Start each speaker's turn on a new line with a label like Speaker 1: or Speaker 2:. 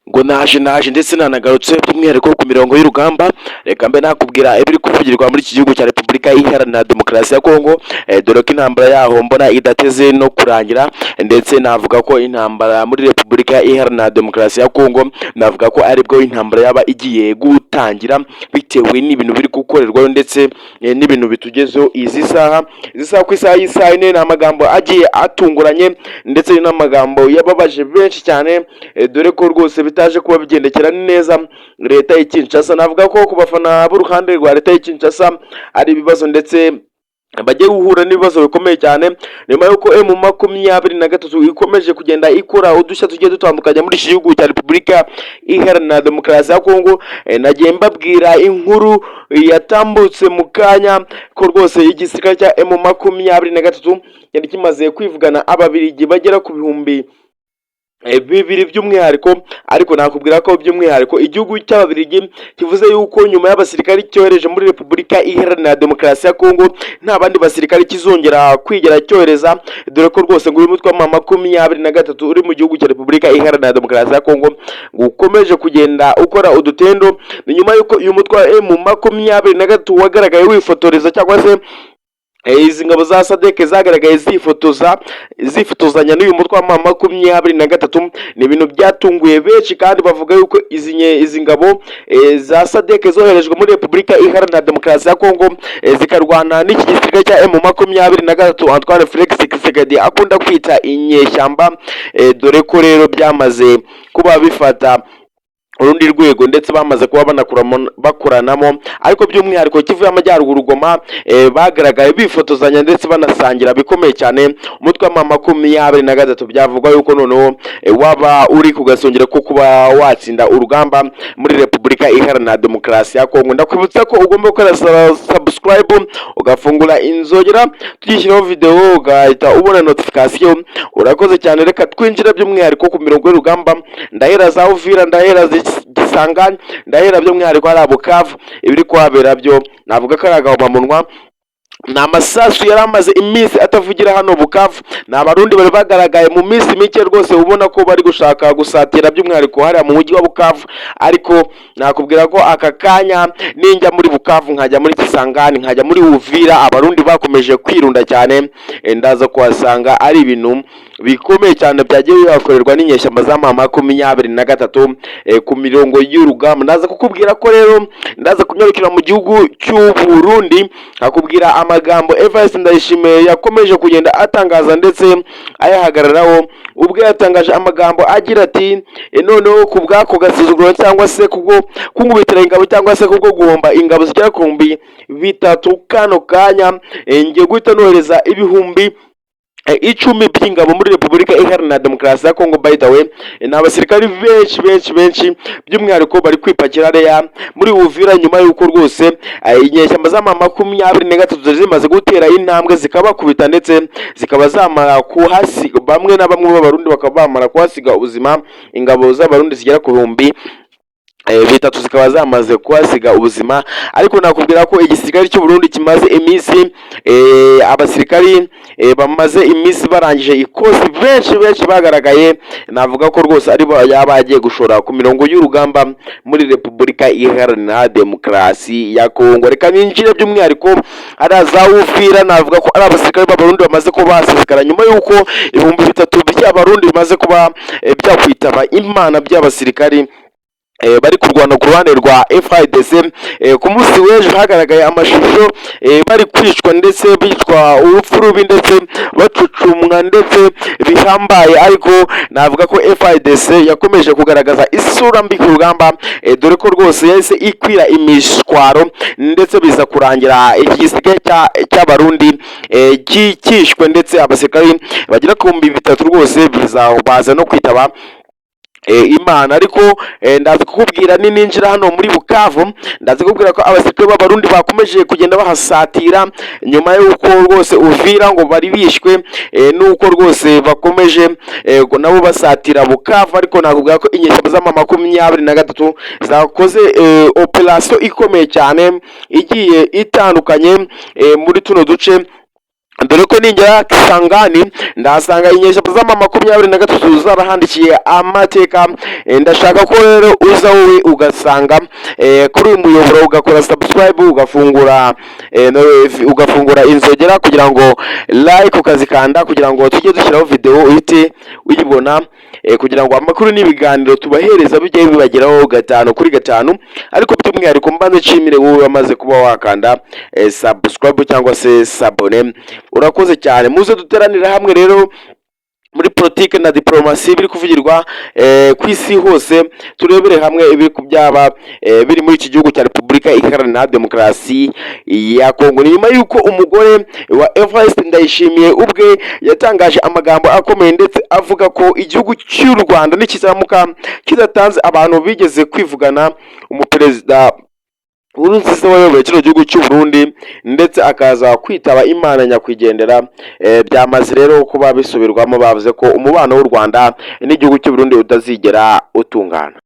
Speaker 1: ngo naje ndetse nanagarutse by'umwihariko ku mirongo y'urugamba. Reka mbe nakubwira ibiri kuvugirwa muri iki gihugu cya Repubulika Iharanira Demokarasi ya Kongo, dore ko intambara yaho mbona idateze no kurangira, ndetse navuga ko intambara muri Repubulika Iharanira Demokarasi ya Kongo, navuga ko aribwo intambara yaba igiye gutangira bitewe n'ibintu biri gukorerwayo ndetse n'ibintu bitugezeho izi saha ku isaha y'isaha ine. Ni amagambo agiye atunguranye ndetse n'amagambo yababaje benshi cyane, dore ko rwose bitaje kuba bigendekera neza leta ya Kinshasa. Navuga ko ku bafana b'uruhande rwa leta ya Kinshasa ari ibibazo ndetse bagiye guhura n'ibibazo bikomeye cyane, nyuma y'uko M23 ikomeje kugenda ikora udushya tugiye dutandukanye muri iki gihugu cya Repubulika Iharanira Demokarasi ya Kongo. Nagiye mbabwira inkuru yatambutse mu kanya ko rwose igisirikare cya M23 cyari kimaze kwivugana ababiligi bagera ku bihumbi bibiri by'umwihariko, ariko nakubwira ko by'umwihariko igihugu cy'ababiligi kivuze yuko nyuma y'abasirikari cyohereje muri Repubulika Iharanira Demokarasi ya Kongo nta bandi basirikari kizongera kwigera cyohereza, dore ko rwose ngo uyu mutwe wa M23 uri mu gihugu cya Repubulika Iharanira Demokarasi ya Kongo ngo ukomeje kugenda ukora udutendo. Ni nyuma y'uko uyu mutwe wa M23 wagaragaye wifotoreza cyangwa se izi ngabo za SADC zagaragaye zifotozanya n'uyu mutwe wa M23. Ni ibintu byatunguye benshi kandi bavuga yuko izi ngabo za SADC zoherejwe muri Repubulika Iharanira Demokarasi ya Kongo zikarwana n'iki gisirikare cya M23 Antoine Felix Tshisekedi akunda kwita inyeshyamba, dore ko rero byamaze kuba bifata urundi rwego ndetse bamaze kuba bakoranamo, ariko by'umwihariko Kivu y'Amajyaruguru Goma bagaragaye bifotozanya ndetse banasangira bikomeye cyane. Umutwe wa M23 byavugwa yuko noneho waba uri ku gasongero ko kuba watsinda urugamba muri Repubulika Iharanira Demokarasi ya Kongo. Ndakwibutsa ko ugomba gukora subscribe, ugafungura inzogera tugishyiraho video ugahita ubona notification. Urakoze cyane, reka twinjira by'umwihariko ku mirongo y'urugamba. Ndahera za Uvira, ndahera Gisangani, ndahera by'umwihariko hari Bukavu. Ibiri kuhabera byo navuga ko ari agahomamunwa. Ni amasasu yari amaze iminsi atavugira hano Bukavu. Ni abarundi bari bagaragaye mu minsi mike rwose ubona ko bari gushaka gusatira by'umwihariko hariya mu mujyi wa Bukavu, ariko nakubwira ko aka kanya ninjya muri Bukavu nkajya muri Gisangani nkajya muri Uvira, abarundi bakomeje kwirunda cyane, ndaza kuhasanga ari ibintu bikomeye cyane byagiye bihakorerwa n'inyeshyamba za M23 ku mirongo y'urugamba. Ndaza kukubwira ko rero ndaza kunyarukira mu gihugu cy'u Burundi akubwira amagambo Evariste Ndayishimiye yakomeje kugenda atangaza ndetse ayahagararaho, ubwo yatangaje amagambo agira ati noneho ku bwako gasuzuguro cyangwa se kubwo kungubitira ingabo cyangwa se kubwo guhomba ingabo zigera ku 3 kano kanya ngiye guhita nohereza ibihumbi 10 by'ingabo muri Repubulika Iharanira Demokarasi ya Kongo. By the way, ni abasirikari benshi by'umwihariko bari kwipakira reya muri Uvira nyuma y'uko rwose inyeshyamba za M23 zimaze gutera intambwe zikabakubita ndetse zikaba zamara kuhasiga bamwe na bamwe b'abarundi bakaba bamara kuhasiga ubuzima. Ingabo z'abarundi zigera ku bihumbi 3 zikaba zamaze kuhasiga ubuzima, ariko nakubwira ko igisirikare cy'u Burundi kimaze iminsi abasirikari bamaze iminsi barangije ikosi benshi bagaragaye. Navuga ko rwose ari yabagiye gushora ku mirongo y'urugamba muri Repubulika Iharanira Demokarasi ya Kongo. Reka ninjire by'umwihariko araza Uvira. Navuga ko ari abasirikare b'abarundi bamaze kuba basesekara nyuma y'uko 3,000 by'abarundi bimaze kuba byakwitaba Imana by'abasirikari bari kurwana ku ruhande rwa FARDC. Ku munsi w'ejo hagaragaye amashusho bari kwicwa ndetse bicwa urupfu rubi ndetse bacucumwa ndetse bihambaye, ariko navuga ko FARDC yakomeje kugaragaza isura mbi ku rugamba, dore ko rwose yahise ikwira imishwaro ndetse biza kurangira igisirikare cy'abarundi kishwe ndetse abasirikari bagera ku 3,000 rwose baza no kwitaba Imana. Ariko ndaza kukubwira ninjira hano muri Bukavu, ndaza kukubwira ko abasirikare b'abarundi bakomeje kugenda bahasatira nyuma y'uko rwose Uvira ngo bari bishwe, nuko rwose bakomeje nabo basatira Bukavu. Ariko nakubwira ko inyeshyamba za M23 zakoze operation ikomeye cyane igiye itandukanye muri tuno duce dore ko ningera Kisangani ndahasanga inyeshyamba z'ama 23 zarahandikiye amateka. Ndashaka ko rero uza wowe ugasanga kuri uyu muyoboro ugakora subscribe, ugafungura inzogera kugira ngo like ukazikanda kugira ngo tujye dushyiraho video uhite uyibona, kugira ngo amakuru n'ibiganiro tubahereza bijye bibageraho 5 kuri 5. ariko by'umwihariko mbanze nshimire wowe wamaze kuba wakanda subscribe cyangwa se sabone. Urakoze cyane, muze duteranira hamwe rero muri politike na diplomasi biri kuvugirwa ku isi hose, turebere hamwe ibiri kubyaba biri muri iki gihugu cya Repubulika Iharanira Demokarasi ya Kongo. Ni nyuma yuko umugore wa Evariste Ndayishimiye ubwe yatangaje amagambo akomeye ndetse avuga ko igihugu cy'u Rwanda nikizaramuka kidatanze abantu bigeze kwivugana umuperezida Nkurunziza wayoboye kino gihugu cy'u Burundi ndetse akaza kwitaba Imana nyakwigendera. Byamaze rero kuba bisubirwamo, bavuze ko umubano w'u Rwanda n'igihugu cy'u Burundi utazigera utungana.